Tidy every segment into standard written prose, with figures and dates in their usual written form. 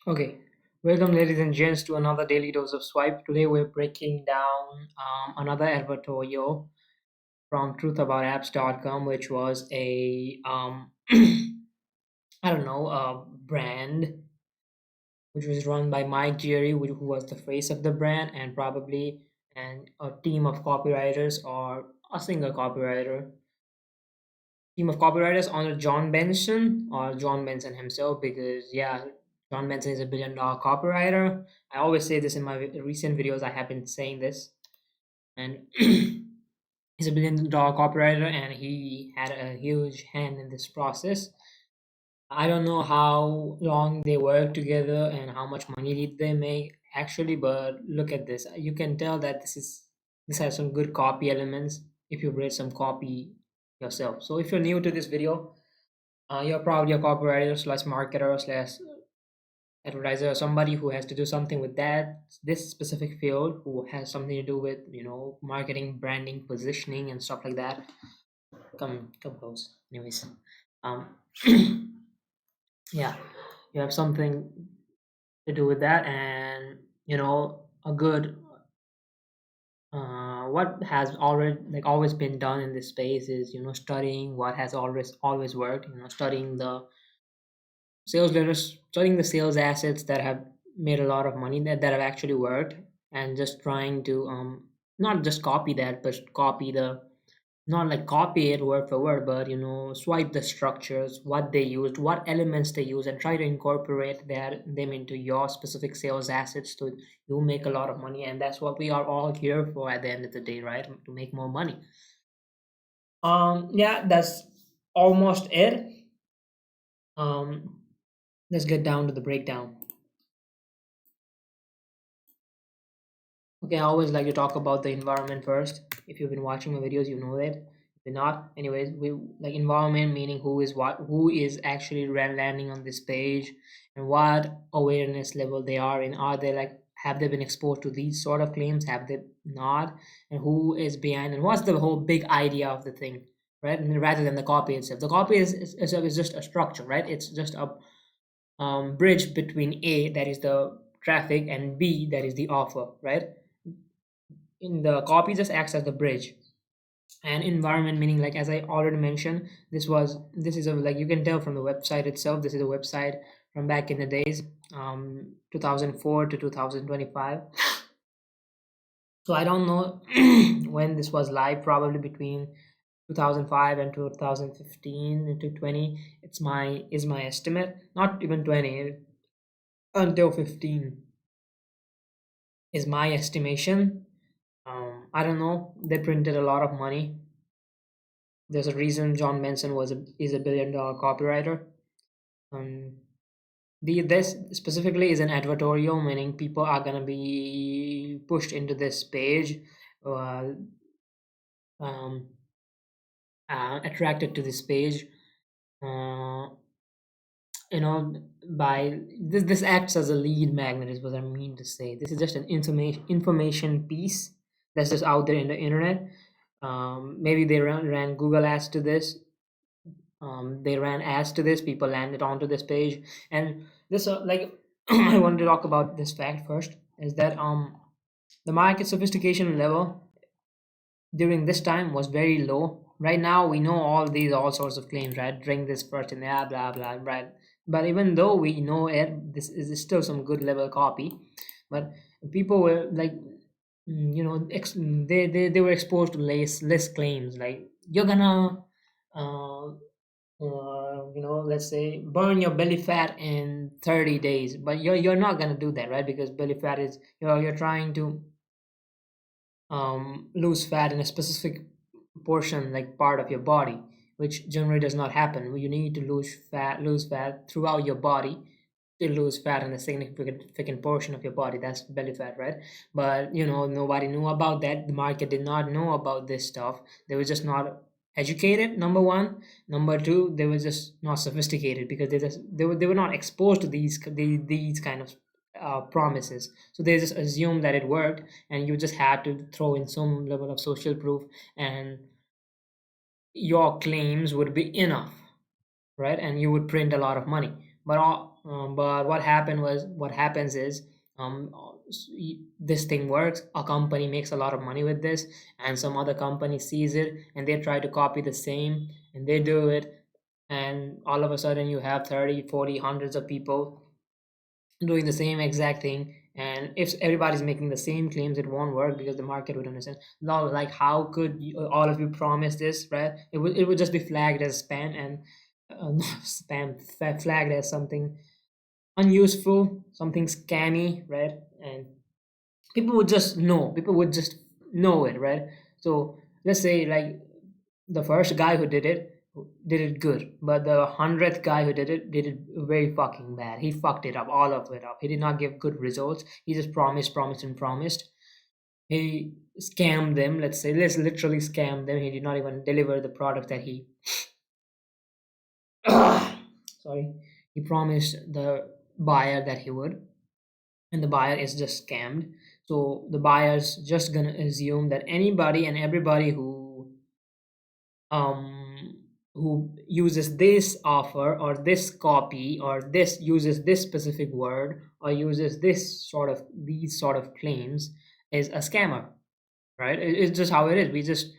Okay, welcome, ladies and gents, to another daily dose of swipe. Today, we're breaking down another advertorial from truthaboutapps.com, which was a I don't know, a brand which was run by Mike Jerry, who was the face of the brand, and probably and a team of copywriters or a single copywriter. Team of copywriters under John Benson or John Benson himself, because yeah, John Benson is a billion-dollar copywriter. I always say this in my recent videos. I have been saying this, and he's a billion-dollar copywriter, and he had a huge hand in this process. I don't know how long they worked together and how much money did they make actually, but look at this. You can tell that this has some good copy elements if you've read some copy yourself. So if you're new to this video, you're probably a copywriter slash marketer slash advertiser, or somebody who has to do something with that this specific field, who has something to do with marketing, branding, positioning, and stuff like that. Come close. Anyways, um, yeah, you have something to do with that, and a good what has already always been done in this space is studying what has always worked. Studying the sales leaders, studying the sales assets that have made a lot of money, that have actually worked, and just trying to not just copy that, but copy the not like copy it word for word, but swipe the structures, what they used, what elements they use, and try to incorporate them into your specific sales assets so you make a lot of money. And that's what we are all here for at the end of the day, right? To make more money. Yeah, that's almost it. um let's get down to the breakdown. Okay, I always like to talk about the environment first. If you've been watching my videos, you know that. If you're not, anyways, we like environment meaning who is actually landing on this page, and what awareness level they are in. Are they like, have they been exposed to these sort of claims? Have they not? And who is behind? And what's the whole big idea of the thing, right? And rather than the copy itself, the copy is just a structure, right? It's just a bridge between A, that is the traffic, and B, that is the offer, right? In the copy just acts as the bridge. And environment meaning, like as I already mentioned, this is a, like you can tell from the website itself, this is a website from back in the days, 2004 to 2025. So I don't know when this was live, probably between 2005 and 2015 into 20. It's my estimate, not even 20, until 15 is my estimation. I don't know. They printed a lot of money. There's a reason John Benson is a billion-dollar copywriter. Um, this specifically is an advertorial, meaning people are gonna be pushed into this page, uh, um, attracted to this page. Uh, by this acts as a lead magnet, is what I mean to say. This is just an information piece that's just out there in the internet. Maybe they ran Google ads to this. They ran ads to this. People landed onto this page, and this like I wanted to talk about this fact first. Is that the market sophistication level during this time was very low. Right now, we know all sorts of claims, right? Drink this first and blah blah blah, right? But even though we know it, this is still some good level copy. But people were like, they were exposed to less claims, like you're gonna uh, let's say burn your belly fat in 30 days, but you're not gonna do that, right? Because belly fat is, you're trying to lose fat in a specific portion, like part of your body, which generally does not happen. You need to lose fat throughout your body to lose fat in a significant portion of your body. That's belly fat, right? But nobody knew about that. The market did not know about this stuff. They were just not educated, number one. Number two, they were just not sophisticated, because they were not exposed to these kind of promises. So they just assumed that it worked, and you just had to throw in some level of social proof, and your claims would be enough, right? And you would print a lot of money. But But what happens is, this thing works. A company makes a lot of money with this, and some other company sees it and they try to copy the same, and they do it, and all of a sudden you have 30, 40, hundreds of people doing the same exact thing. And if everybody's making the same claims, it won't work because the market would understand. Now, like, how could all of you promise this, right? It would just be flagged as spam, and not spam, flagged as something unuseful, something scammy, right? And people would just know it, right? So let's say, like, the first guy who did it good, but the 100th guy who did it very fucking bad. He fucked it up, all of it up. He did not give good results. He just promised and promised. He scammed them. Let's literally scam them. He did not even deliver the product that he sorry, he promised the buyer that he would, and the buyer is just scammed. So the buyer's just gonna assume that anybody and everybody um who uses this offer or this copy or this uses this specific word or uses these sort of claims is a scammer, right? It's just how it is.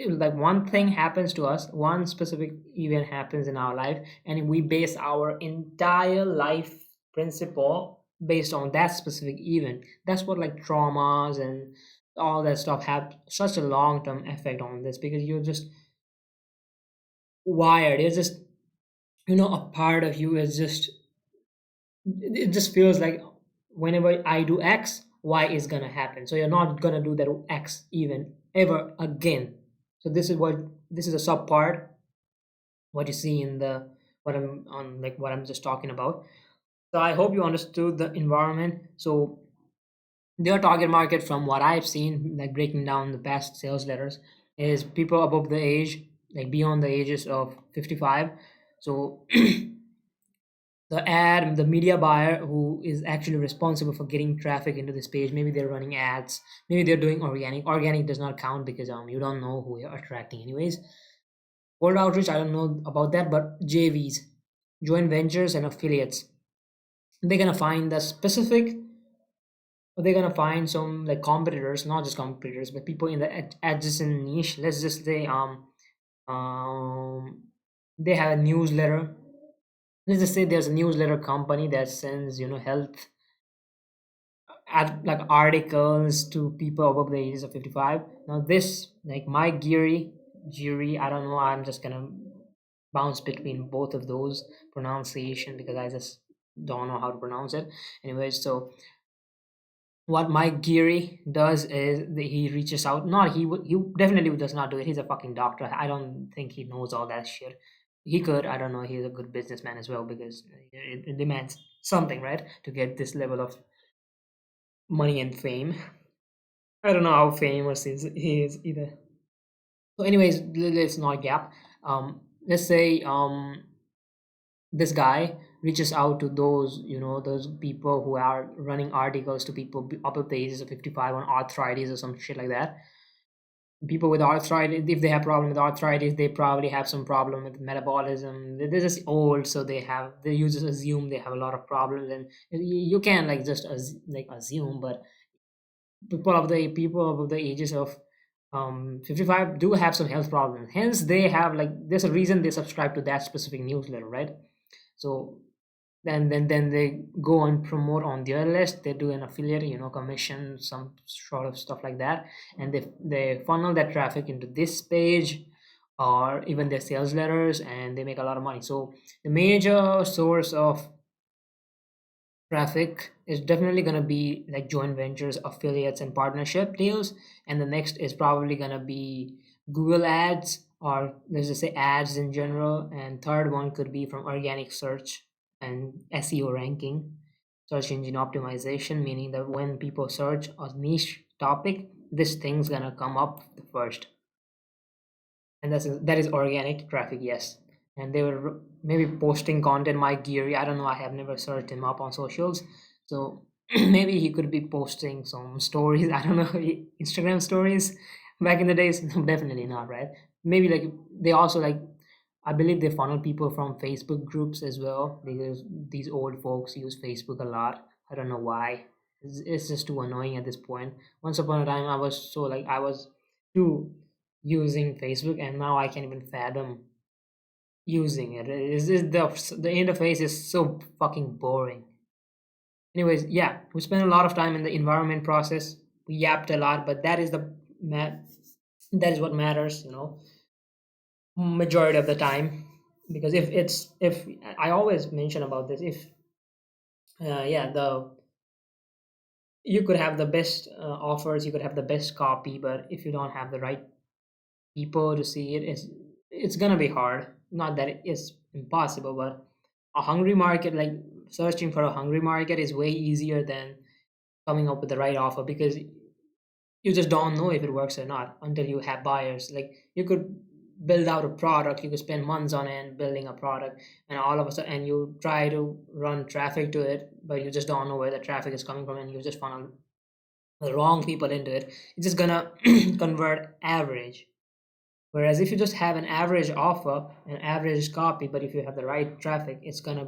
Like, one thing happens to us, one specific event happens in our life, and we base our entire life principle based on that specific event. That's what, like, traumas and all that stuff have such a long term effect on this, because you're just wired. It's just, a part of you is just, it just feels like whenever I do X, Y is gonna happen. So you're not gonna do that X even ever again. So this is a sub part, what you see in the what I'm just talking about. So I hope you understood the environment. So their target market, from what I've seen, like breaking down the past sales letters, is people above the age, like beyond the ages of 55. So the media buyer who is actually responsible for getting traffic into this page, maybe they're running ads, maybe they're doing organic does not count because you don't know who you're attracting anyways. Cold outreach, I don't know about that, but JVs, joint ventures and affiliates, they're gonna find the specific, they're gonna find some, like, competitors, not just competitors, but people in the adjacent niche. Let's just say um they have a newsletter. Let's just say there's a newsletter company that sends, health like articles to people above the ages of 55. Now this, like, my Geary, I don't know, I'm just gonna bounce between both of those pronunciation because I just don't know how to pronounce it. Anyways, so what Mike Geary does is that he reaches out. Not he definitely does not do it. He's a fucking doctor. I don't think he knows all that shit. He could. I don't know. He's a good businessman as well because it demands something, right, to get this level of money and fame. I don't know how famous he is either. So, anyways, let's not gap. Let's say this guy reaches out to those people who are running articles to people up at the ages of 55 on arthritis or some shit like that. People with arthritis, if they have problem with arthritis, they probably have some problem with metabolism. They're just old, so they users assume they have a lot of problems, and you can, like, just assume. But people of the ages of 55 do have some health problems, hence they have, like, there's a reason they subscribe to that specific newsletter, right? So then they go and promote on their list. They do an affiliate, commission, some sort of stuff like that, and they funnel that traffic into this page or even their sales letters, and they make a lot of money. So the major source of traffic is definitely going to be like joint ventures, affiliates, and partnership deals. And the next is probably going to be Google ads, or let's just say ads in general. And third one could be from organic search and SEO ranking, search engine optimization, meaning that when people search a niche topic, this thing's going to come up the first. And that is organic traffic, yes. And they were maybe posting content. Mike Geary, I don't know, I have never searched him up on socials, so maybe he could be posting some stories. I don't know, Instagram stories back in the days. No, definitely not, right? Maybe, like, they also, like, I believe they funnel people from Facebook groups as well, because these old folks use Facebook a lot. I don't know why. It's just too annoying at this point. Once upon a time, I was too using Facebook, and now I can't even fathom using it. The interface is so fucking boring. Anyways, yeah, we spent a lot of time in the environment process. We yapped a lot, but that is what matters, majority of the time. Because if I always mention about this, if yeah, the you could have the best offers, you could have the best copy, but if you don't have the right people to see it, it's gonna be hard. Not that it is impossible, but a hungry market, like searching for a hungry market, is way easier than coming up with the right offer, because you just don't know if it works or not until you have buyers. Like, you could build out a product, you could spend months on end building a product, and all of a sudden, and you try to run traffic to it, but you just don't know where the traffic is coming from, and you just funnel the wrong people into it. It's just gonna convert average. Whereas if you just have an average offer, an average copy, but if you have the right traffic, it's gonna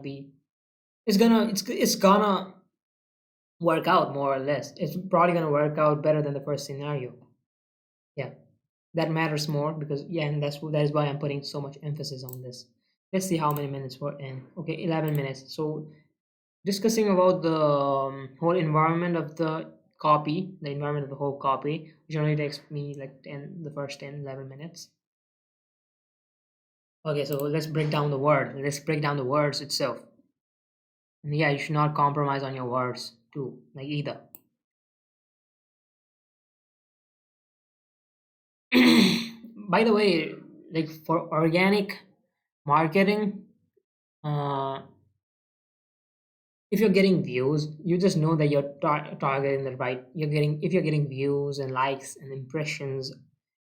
work out more or less. It's probably gonna work out better than the first scenario. Yeah, that matters more, because yeah, and that is why I'm putting so much emphasis on this. Let's see how many minutes we're in. Okay, 11 minutes. So discussing about the whole environment of the environment of the whole copy, which only takes me like the first 10, 11 minutes. Okay, so let's break down the words itself. And yeah, you should not compromise on your words too, like either. By the way, like for organic marketing, uh, if you're getting views, you just know that you're targeting the right. If you're getting views and likes and impressions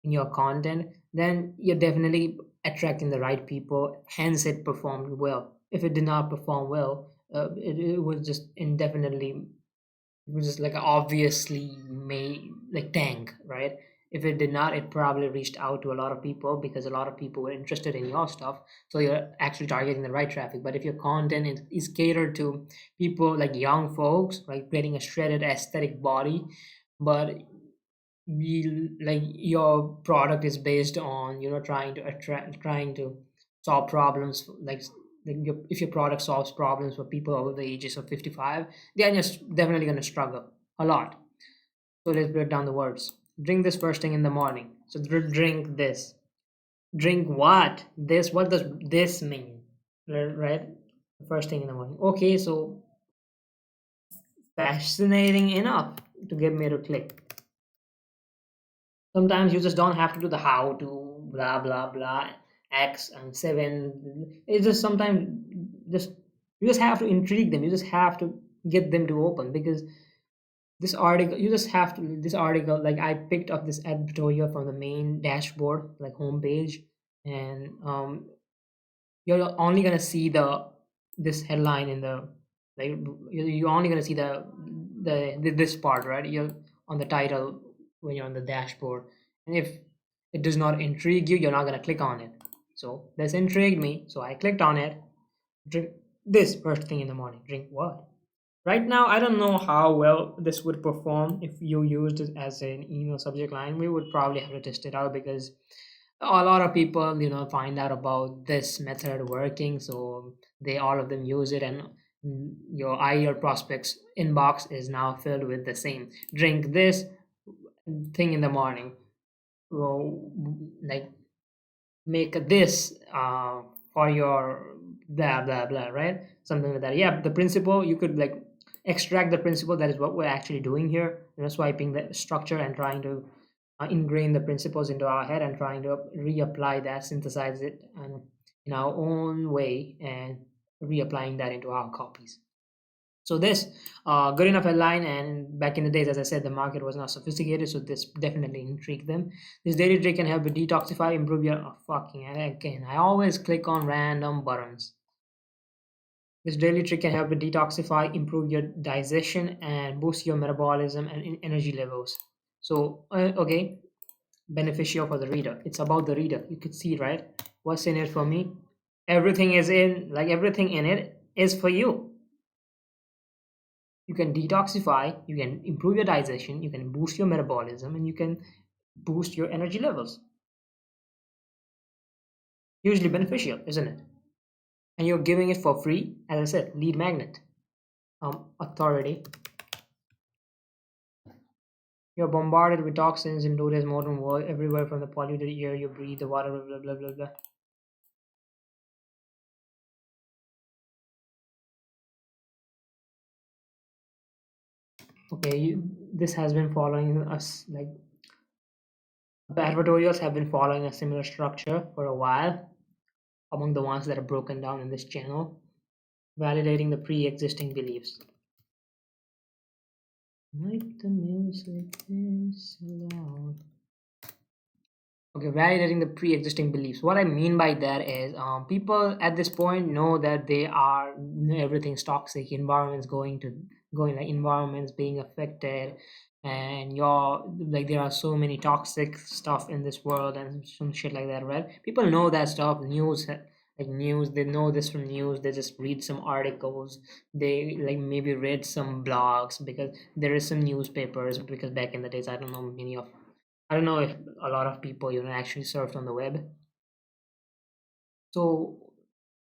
in your content, then you're definitely attracting the right people. Hence, it performed well. If it did not perform well, it was just indefinitely, it was just like obviously may like tank, right? If it did not, it probably reached out to a lot of people, because a lot of people were interested in your stuff. So you're actually targeting the right traffic. But if your content is catered to people like young folks, like getting a shredded aesthetic body, but like your product is based on trying to solve problems, if your product solves problems for people over the ages of 55, they are just definitely going to struggle a lot. So let's break down the words. Drink this first thing in the morning. So drink this. Drink what? This. What does this mean? Right? First thing in the morning. Okay, so fascinating enough to get me to click. Sometimes you just don't have to do the how to blah blah blah x and 7. It's just sometimes just you just have to intrigue them. You just have to get them to open, because this article, like, I picked up this editorial from the main dashboard, like homepage, and you're only gonna see this headline in the, like, you're only gonna see this part, right? You're on the title when you're on the dashboard, and if it does not intrigue you, you're not gonna click on it. So this intrigued me, so I clicked on it. Drink this first thing in the morning. Drink what? Right now, I don't know how well this would perform if you used it as an email subject line. We would probably have to test it out, because a lot of people, find out about this method working, so they all of them use it, and your ideal prospects inbox is now filled with the same. Drink this thing in the morning. Well, like, make this for your blah blah blah, right? Something like that. Yeah, the principle, you could like extract the principle. That is what we're actually doing here, swiping the structure and trying to ingrain the principles into our head, and trying to reapply that, synthesize it, and in our own way, and reapplying that into our copies. So this good enough headline, and back in the days, as I said, the market was not sophisticated, so this definitely intrigued them. This daily trick can help you detoxify, improve your fucking, again, I always click on random buttons. This daily trick can help you detoxify, improve your digestion, and boost your metabolism and energy levels. So okay, beneficial for the reader. It's about the reader. You could see, right? What's in it for me? Everything is in, like everything in it is for you. You can detoxify, you can improve your digestion, you can boost your metabolism, and you can boost your energy levels. Hugely beneficial, isn't it? And you're giving it for free. As I said, lead magnet, authority. You're bombarded with toxins in today's modern world, everywhere from the polluted air you breathe, the water, blah blah blah blah blah. Okay, this has been following us, like the advertorials have been following a similar structure for a while, among the ones that are broken down in this channel, validating the pre-existing beliefs. Make the music this loud. Okay, validating the pre-existing beliefs. What I mean by that is, people at this point know that they are, everything's toxic, environments going, like environments being affected, and you're like there are so many toxic stuff in this world and some shit like that, right? People know that stuff. News, they know this from news. They just read some articles. They like maybe read some blogs because there is some newspapers. Because back in the days, I don't know if a lot of people, actually surfed on the web. So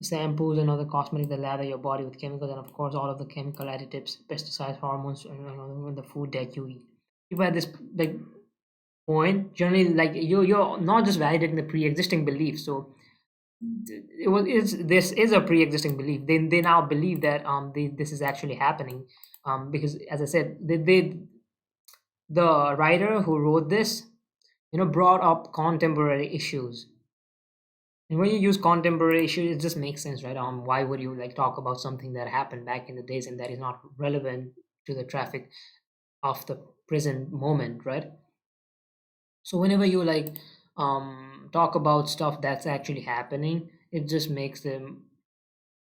shampoos and other cosmetics that lather your body with chemicals, and of course all of the chemical additives, pesticides, hormones, and the food that you eat. People at this like point generally, like you're not just validating the pre-existing belief. So this is a pre-existing belief. They now believe that this is actually happening, because as I said, the writer who wrote this, brought up contemporary issues. And when you use contemporary issues, it just makes sense, right? Why would you like talk about something that happened back in the days and that is not relevant to the traffic of the present moment, right? So whenever you like talk about stuff that's actually happening, it just makes them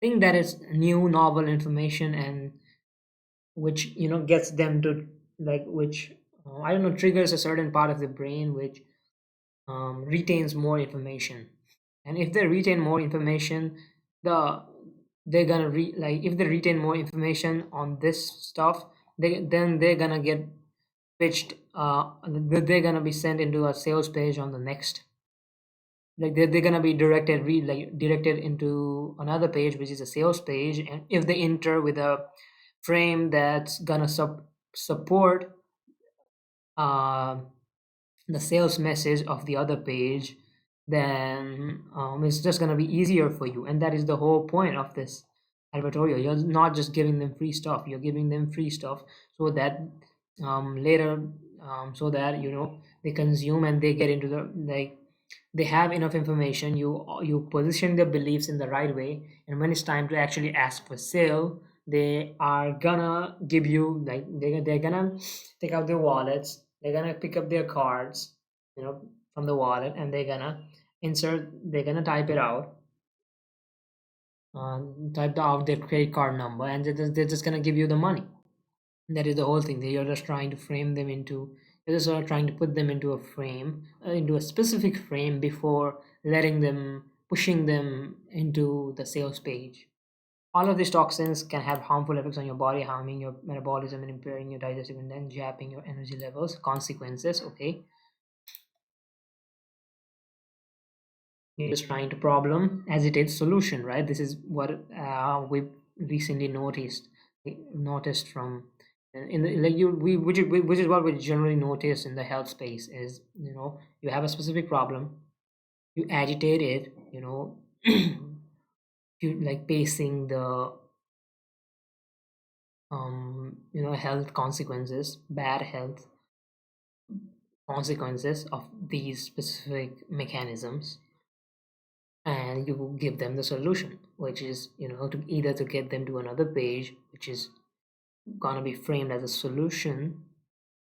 think that it's new, novel information, and which gets them to like which I don't know, triggers a certain part of the brain which retains more information. And if they retain more information, the they're gonna like if they retain more information on this stuff, they're gonna get pitched. They're gonna be sent into a sales page on the next. Like they're gonna be directed into another page, which is a sales page, and if they enter with a frame that's gonna support uh, the sales message of the other page, then it's just going to be easier for you. And that is the whole point of this advertorial. You're not just giving them free stuff, you're giving them free stuff so that later, so that they consume and they get into the like they have enough information. You position their beliefs in the right way, and when it's time to actually ask for sale, they are gonna give you like they're gonna take out their wallets, they're gonna pick up their cards, from the wallet, and they're gonna type it out, type out their credit card number, and they're just gonna give you the money. That is the whole thing. You're just trying to frame them into, you're just sort of trying to put them into a frame, into a specific frame before pushing them into the sales page. All of these toxins can have harmful effects on your body, harming your metabolism and impairing your digestive and then japping your energy levels. Consequences, okay. You're just trying to problem as it is solution, right? This is what we recently noticed from in the like you we which is what we generally notice in the health space is, you have a specific problem, you agitate it, you like pacing the health consequences, bad health consequences of these specific mechanisms, and you give them the solution, which is to either to get them to another page which is gonna be framed as a solution.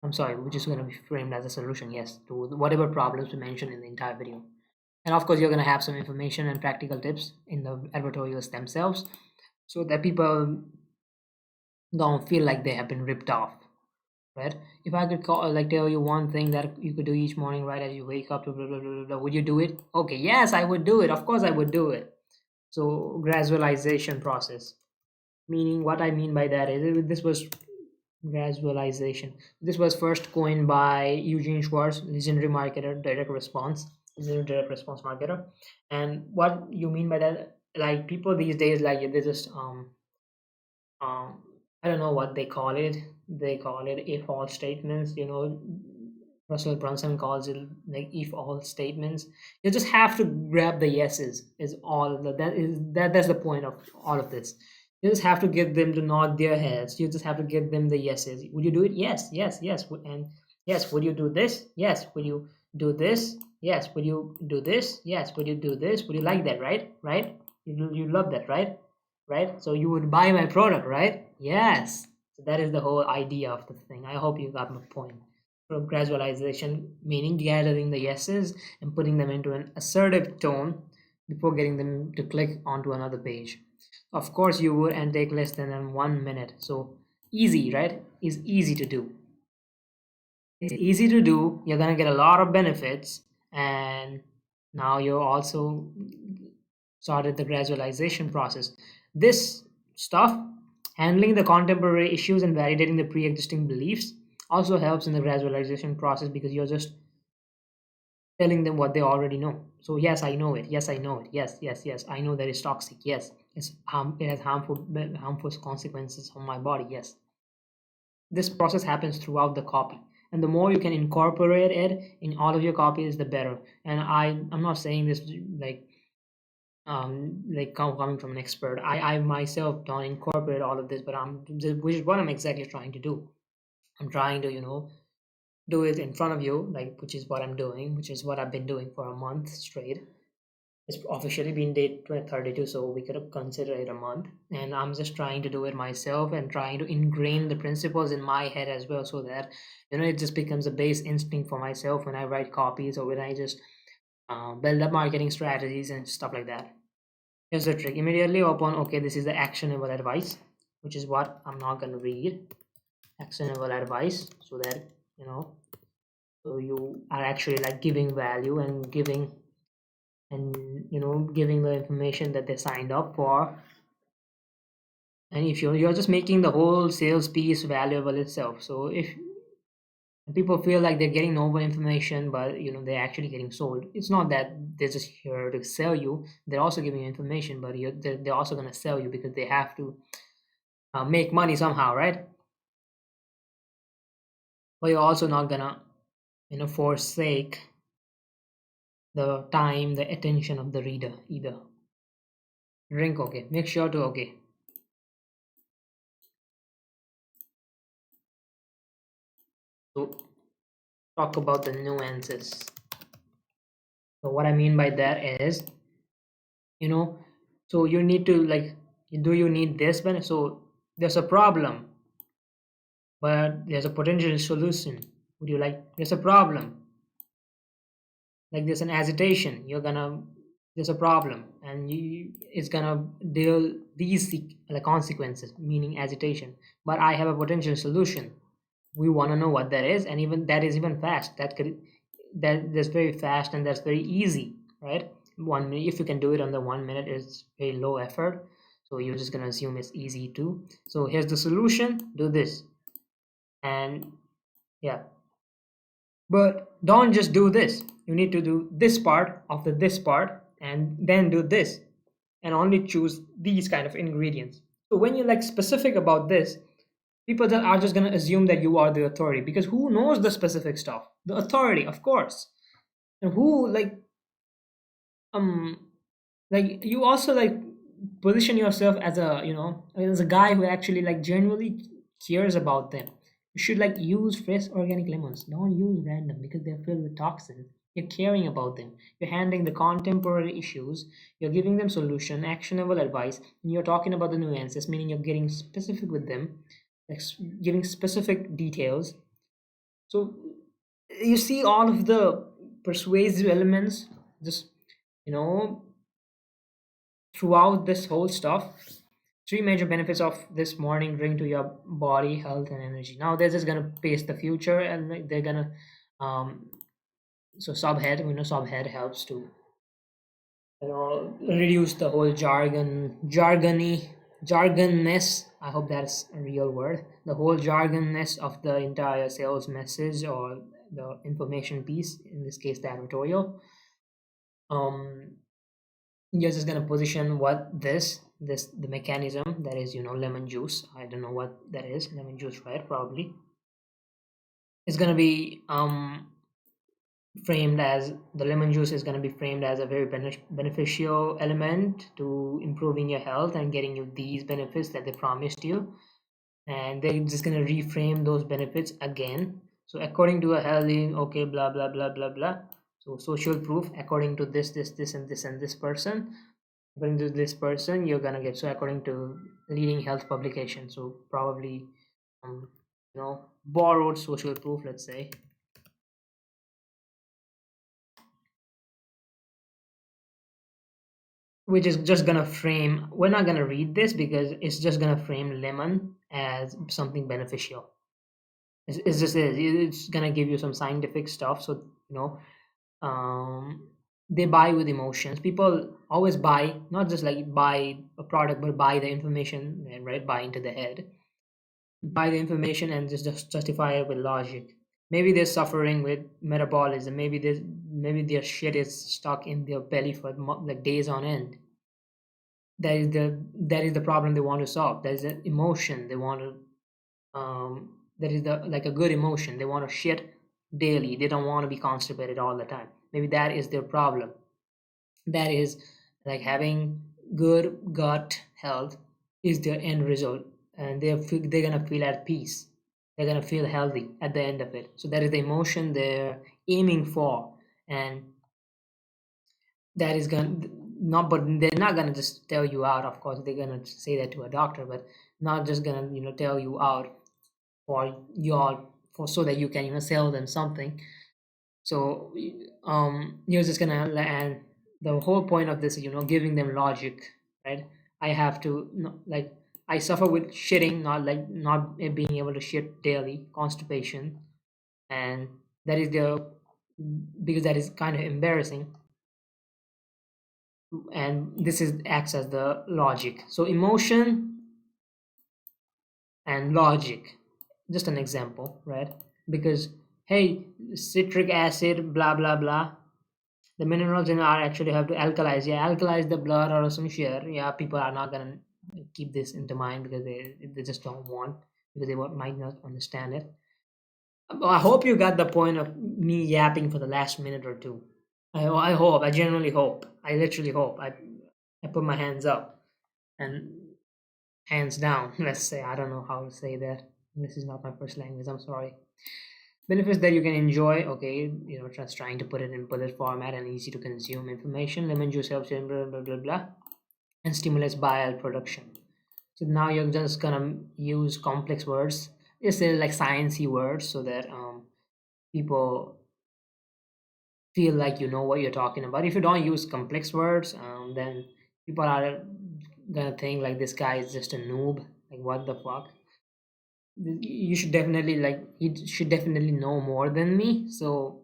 I'm sorry, which is gonna be framed as a solution, yes, to whatever problems we mentioned in the entire video. And of course, you're gonna have some information and practical tips in the advertorials themselves, so that people don't feel like they have been ripped off, right? If I could tell you one thing that you could do each morning right as you wake up to blah, blah, blah, blah, would you do it? Okay, yes, I would do it. Of course I would do it. So gradualization process, meaning what I mean by that is this was gradualization. This was first coined by Eugene Schwartz, legendary marketer, legendary direct response marketer. And what you mean by that, like people these days, like they just um I don't know what they call it. They call it if all statements, Russell Brunson calls it like if all statements. You just have to grab the yeses is all that's the point of all of this. You just have to get them to nod their heads. You just have to get them the yeses. Would you do it? Yes, yes, yes. And yes, would you do this? Yes. Would you do this? Yes. Would you do this? Yes. Would you do this? Would you like that? Right? Right? You love that, right? Right? So you would buy my product, right? Yes. So that is the whole idea of the thing. I hope you got my point. So gradualization, meaning gathering the yeses and putting them into an assertive tone before getting them to click onto another page. Of course, you would and take less than 1 minute. So easy, right? Is easy to do. It's easy to do. You're gonna get a lot of benefits, and now you're also started the gradualization process. This stuff, handling the contemporary issues and validating the pre-existing beliefs, also helps in the gradualization process because you're just telling them what they already know. So yes, I know it. Yes, I know it. Yes, yes, yes. I know that it's toxic. Yes, it has harmful consequences on my body. Yes, this process happens throughout the copy, and the more you can incorporate it in all of your copies, the better. And I'm not saying this like coming from an expert. I myself don't incorporate all of this, but which is what I'm exactly trying to do. I'm trying to do it in front of you, like which is what I'm doing, which is what I've been doing for a month straight. It's officially been day 32, so we could consider it a month. And I'm just trying to do it myself and trying to ingrain the principles in my head as well, so that it just becomes a base instinct for myself when I write copies or when I just build up marketing strategies and stuff like that. Here's the trick. Immediately open, okay, this is the actionable advice, which is what I'm not going to read. Actionable advice, so that, so you are actually like giving value and giving the information that they signed up for. And if you're just making the whole sales piece valuable itself. So if people feel like they're getting novel information, but they're actually getting sold, it's not that they're just here to sell you. They're also giving you information, but they're also going to sell you because they have to make money somehow, right? But you're also not gonna forsake the time, the attention of the reader either. Drink, okay, make sure to, okay. So talk about the nuances. So what I mean by that is, so you need to like, do you need this benefit? So there's a problem, but there's a potential solution. Would you like, there's a problem, like there's an agitation, there's a problem, and it's gonna deal these like consequences, meaning agitation, but I have a potential solution. We want to know what that is, and even that is even fast. That's very fast and that's very easy, right? 1 minute, if you can do it under 1 minute, it's very low effort, so you're just gonna assume it's easy too. So here's the solution, do this. And yeah, but don't just do this. You need to do this part of this part and then do this, and only choose these kind of ingredients. So when you're like specific about this, people that are just going to assume that you are the authority, because who knows the specific stuff? The authority, of course. And who um like you also like position yourself as a guy who actually like genuinely cares about them. You should like use fresh organic lemons, don't use random because they're filled with toxins. You're caring about them, you're handling the contemporary issues, you're giving them solution, actionable advice, and you're talking about the nuances, meaning you're getting specific with them, like giving specific details. So you see all of the persuasive elements just you know throughout this whole stuff. Three major benefits of this morning drink to your body, health, and energy. Now they're just gonna pace the future, and like, they're gonna um so subhead, we know subhead helps to reduce the whole jargonness. I hope that's a real word. The whole jargonness of the entire sales message or the information piece, in this case, the advertorial. Um, you're just gonna position what the mechanism that is, lemon juice. I don't know what that is. Lemon juice, right? Probably. It's gonna be framed as the lemon juice is going to be framed as a very beneficial element to improving your health and getting you these benefits that they promised you, and they're just going to reframe those benefits again. So according to a healthy, okay, blah blah blah blah blah, so social proof according to this and this and this person, according to this person you're going to get, so according to leading health publication, so probably um, borrowed social proof, let's say. Which is just gonna frame, we're not gonna read this because it's just gonna frame lemon as something beneficial. It's gonna give you some scientific stuff. So they buy with emotions. People always buy, not just like buy a product, but buy the information, right? Buy into the head, buy the information, and just justify it with logic. Maybe they're suffering with metabolism. Maybe their shit is stuck in their belly for like days on end. That is the problem they want to solve. There's an emotion they want to, that is the like a good emotion, they want to shit daily, they don't want to be constipated all the time. Maybe that is their problem. That is like having good gut health is their end result, and they're gonna feel at peace, they're gonna feel healthy at the end of it. So that is the emotion they're aiming for. And that is gonna not, but they're not gonna just tell you out. Of course they're gonna say that to a doctor, but not just gonna tell you out for your, for so that you can sell them something. So you're just gonna, and the whole point of this is giving them logic, right? I have to like, I suffer with shitting, not being able to shit daily, constipation. And that is the, because that is kind of embarrassing, and this is acts as the logic. So emotion and logic, just an example, right? Because hey, citric acid, blah blah blah, the minerals in are actually have to alkalize, yeah, alkalize the blood or some shit. Yeah, people are not gonna keep this into mind because they just don't want, because they might not understand it. I hope you got the point of me yapping for the last minute or two. I hope, I genuinely hope, I literally hope. I put my hands up and hands down. Let's say, I don't know how to say that. This is not my first language, I'm sorry. Benefits that you can enjoy, okay, just trying to put it in bullet format and easy to consume information. Lemon juice helps you, blah blah blah blah, and stimulates bile production. So now you're just gonna use complex words, just like sciencey words, so that people feel like you know what you're talking about. If you don't use complex words, then people are gonna think like this guy is just a noob. Like what the fuck? You should definitely, like, he should definitely know more than me. So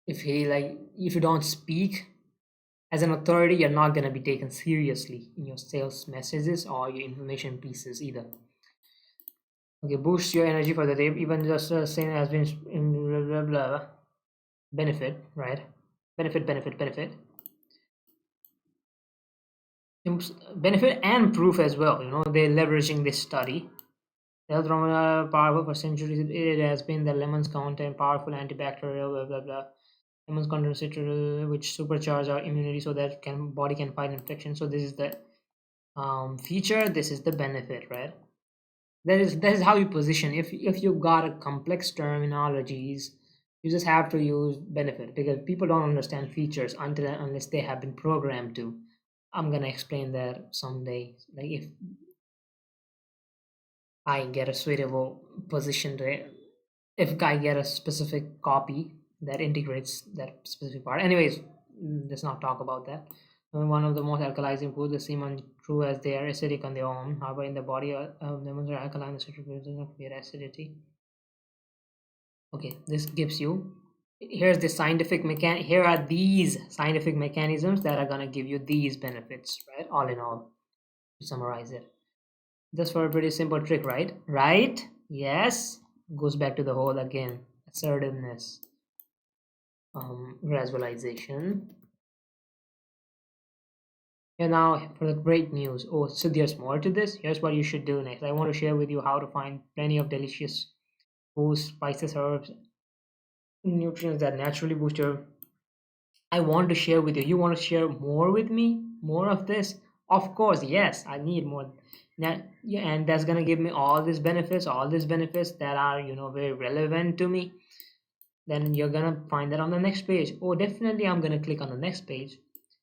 if you don't speak as an authority, you're not gonna be taken seriously in your sales messages or your information pieces either. Okay, boost your energy for the day, even just saying has been in blah blah blah. Benefit, right? Benefit. Benefit and proof as well. They're leveraging this study. Health aroma powerful for centuries. It has been the lemon's content powerful antibacterial, blah blah blah. Lemons contain citrus, which supercharge our immunity so that body can fight infection. So this is the feature. This is the benefit, right? That is how you position. If you've got a complex terminologies, you just have to use benefit, because people don't understand features until unless they have been programmed to. I'm gonna explain that someday. Like if I get a suitable position to it, if I get a specific copy that integrates that specific part. Anyways, let's not talk about that. One of the most alkalizing foods, the seem true as they are acidic on their own. However, in the body, lemons are alkaline, the citric does not create acidity. Okay, this gives you Here's the scientific here are these scientific mechanisms that are going to give you these benefits, right? All in all, to summarize it, just for a pretty simple trick, right? Yes. Goes back to the whole again, assertiveness, visualization. And now for the great news. Oh, so there's more to this. Here's what you should do next. I want to share with you how to find plenty of delicious foods, spices, herbs, nutrients that naturally boost your. I want to share with you. You want to share more with me? More of this? Of course, yes. I need more. Now, yeah, and that's gonna give me all these benefits that are very relevant to me. Then you're gonna find that on the next page. Oh, definitely, I'm gonna click on the next page.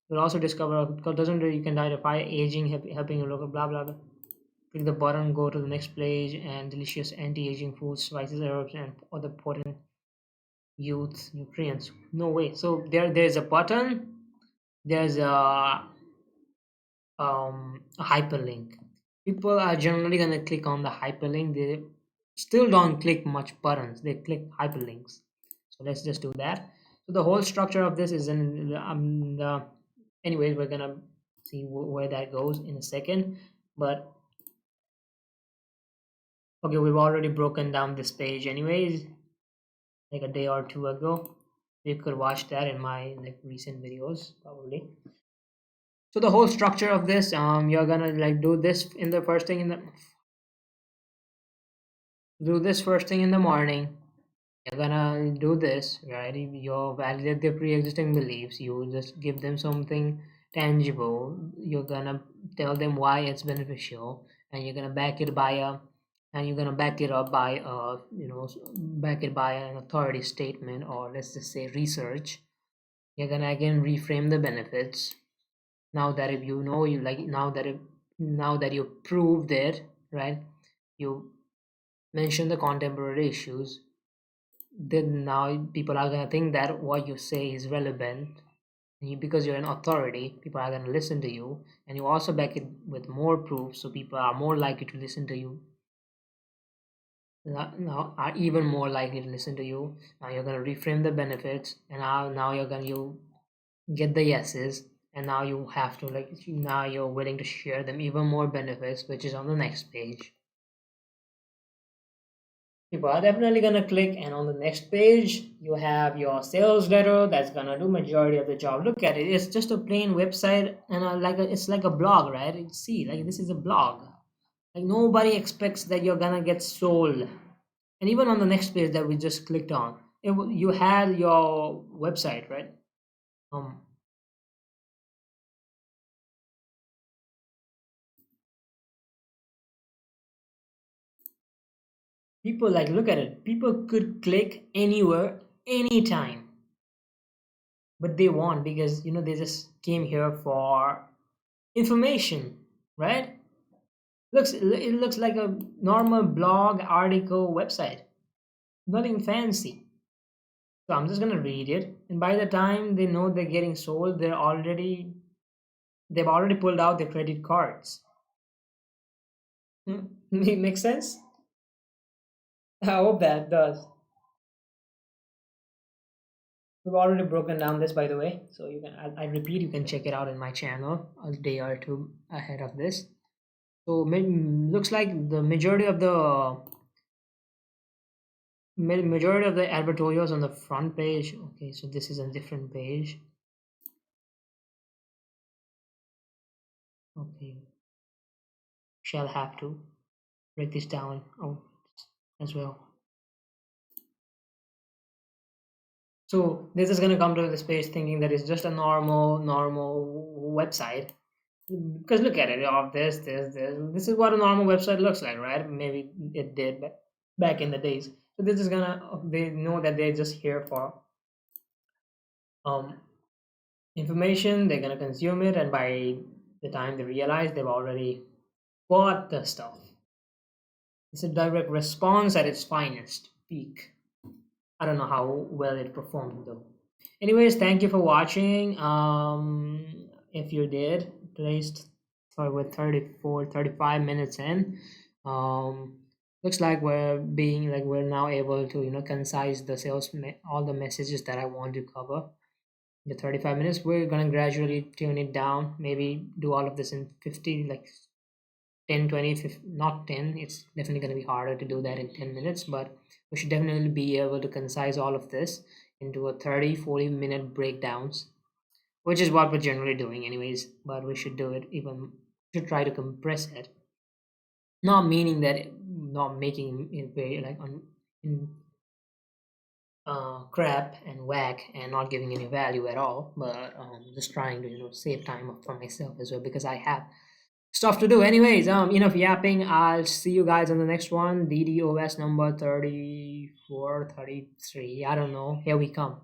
You'll also discover because doesn't you can identify aging, helping you look blah blah blah. Click the button, go to the next page, and delicious anti-aging foods, spices, herbs, and other potent youth nutrients. No way. So there's a button. There's a hyperlink. People are generally gonna click on the hyperlink. They still don't click much buttons. They click hyperlinks. So let's just do that. So the whole structure of this is in the anyways, we're gonna see where that goes in a second. But okay, we've already broken down this page anyways, like a day or two ago. You could watch that in my like recent videos probably. So the whole structure of this, you're gonna like do this in the first thing in the do this first thing in the morning. You're gonna do this, right? You validate their pre-existing beliefs. You just give them something tangible. You're gonna tell them why it's beneficial, and you're gonna back it by a, and you're gonna back it up by back it by an authority statement, or let's just say research. You're gonna again reframe the benefits. Now that if you know you like, now that you proved it, right? You mention the contemporary issues, then now people are going to think that what you say is relevant, and because you're an authority, people are going to listen to you, and you also back it with more proof, so people are more likely to listen to you. Now are even more likely to listen to you. Now you're going to reframe the benefits, and now you're going to you get the yeses, and now you have to like, now you're willing to share them even more benefits, which is on the next page. People are definitely gonna click, and on the next page you have your sales letter that's gonna do majority of the job. Look at it, it's just a plain website, and it's like a blog, right? See, like this is a blog. Like nobody expects that you're gonna get sold. And even on the next page that we just clicked on, you had your website, right? um People, like, look at it, people could click anywhere anytime, but they won't, because they just came here for information, right? It looks like a normal blog article website, nothing fancy. So I'm just gonna read it, and by the time they know they're getting sold, they've already pulled out their credit cards. Makes sense. I hope that does. We've already broken down this, by the way, so you can, I repeat, you can check it out in my channel a day or two ahead of this. So looks like the majority of the advertorials on the front page. Okay, so this is a different page. Okay, shall have to break this down as well. So this is gonna come to this page thinking that it's just a normal website, because look at it, of this is what a normal website looks like, right? Maybe it did back in the days. So this is gonna, they know that they're just here for um information. They're gonna consume it, and by the time they realize, they've already bought the stuff. It's a direct response at its finest peak. I don't know how well it performed though. Anyways, thank you for watching. If you did, please, for with 34, 35 minutes in. Um, looks like we're now able to concise the all the messages that I want to cover. The 35 minutes, we're gonna gradually tune it down, maybe do all of this in 50, like 10, 20, 50, not 10. It's definitely going to be harder to do that in 10 minutes, but we should definitely be able to concise all of this into a 30-40 minute breakdowns, which is what we're generally doing anyways, but we should do it even, should try to compress it, not meaning that not making it very like in crap and whack and not giving any value at all, but just trying to save time for myself as well, because I have stuff to do. Anyways, enough yapping. I'll see you guys on the next one. DDOS number 34, 33. I don't know. Here we come.